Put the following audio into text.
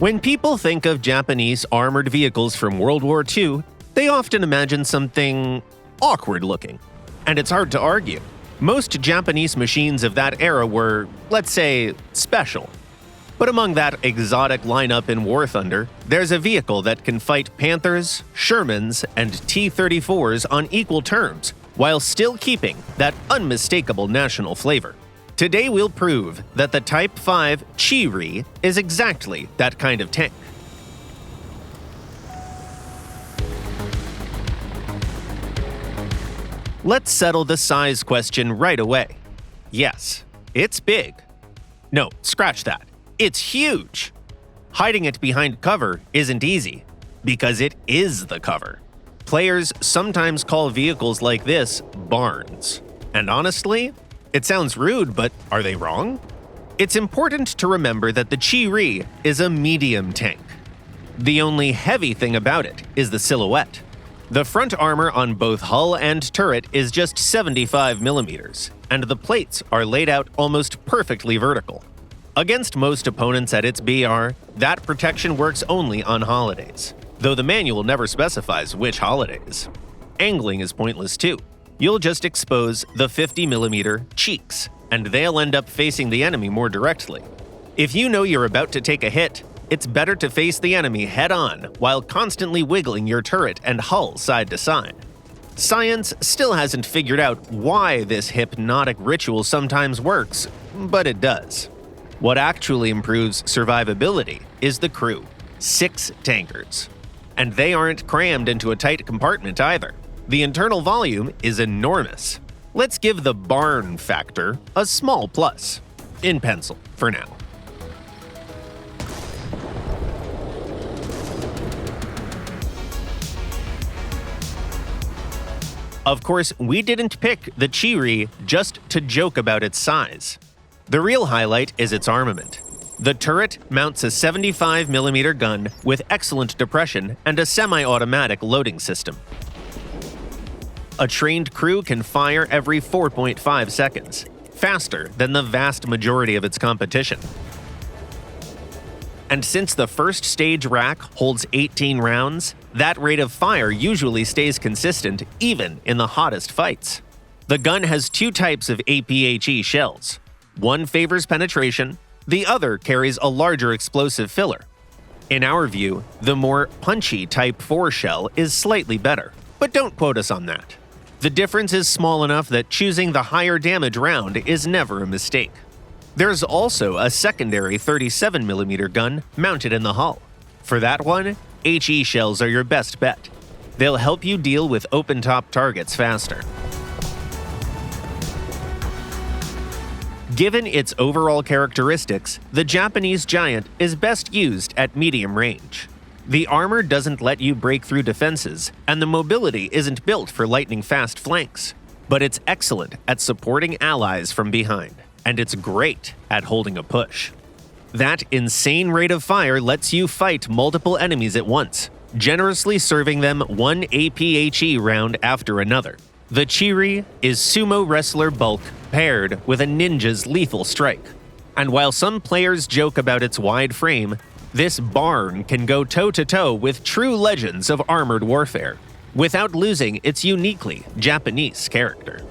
When people think of Japanese armored vehicles from World War II, they often imagine something awkward looking. And it's hard to argue. Most Japanese machines of that era were, let's say, special. But among that exotic lineup in War Thunder, there's a vehicle that can fight Panthers, Shermans, and T-34s on equal terms, while still keeping that unmistakable national flavor. Today we'll prove that the Type 5 Chi-Ri is exactly that kind of tank. Let's settle the size question right away. Yes, it's big. No, scratch that. It's huge. Hiding it behind cover isn't easy, because it is the cover. Players sometimes call vehicles like this barns. And honestly, it sounds rude, but are they wrong? It's important to remember that the Chi-Ri is a medium tank. The only heavy thing about it is the silhouette. The front armor on both hull and turret is just 75mm, and the plates are laid out almost perfectly vertical. Against most opponents at its BR, that protection works only on holidays, though the manual never specifies which holidays. Angling is pointless too. You'll just expose the 50mm cheeks, and they'll end up facing the enemy more directly. If you know you're about to take a hit, it's better to face the enemy head-on while constantly wiggling your turret and hull side to side. Science still hasn't figured out why this hypnotic ritual sometimes works, but it does. What actually improves survivability is the crew, 6 tankers. And they aren't crammed into a tight compartment either. The internal volume is enormous. Let's give the barn factor a small plus, in pencil for now. Of course, we didn't pick the Chi-Ri just to joke about its size. The real highlight is its armament. The turret mounts a 75mm gun with excellent depression and a semi-automatic loading system. A trained crew can fire every 4.5 seconds, faster than the vast majority of its competition. And since the first stage rack holds 18 rounds, that rate of fire usually stays consistent even in the hottest fights. The gun has 2 types of APHE shells. One favors penetration, the other carries a larger explosive filler. In our view, the more punchy Type 4 shell is slightly better, but don't quote us on that. The difference is small enough that choosing the higher damage round is never a mistake. There's also a secondary 37mm gun mounted in the hull. For that one, HE shells are your best bet. They'll help you deal with open-top targets faster. Given its overall characteristics, the Japanese Giant is best used at medium range. The armor doesn't let you break through defenses, and the mobility isn't built for lightning-fast flanks. But it's excellent at supporting allies from behind, and it's great at holding a push. That insane rate of fire lets you fight multiple enemies at once, generously serving them one APHE round after another. The Chi-Ri is sumo wrestler bulk paired with a ninja's lethal strike. And while some players joke about its wide frame, this barn can go toe-to-toe with true legends of armored warfare, without losing its uniquely Japanese character.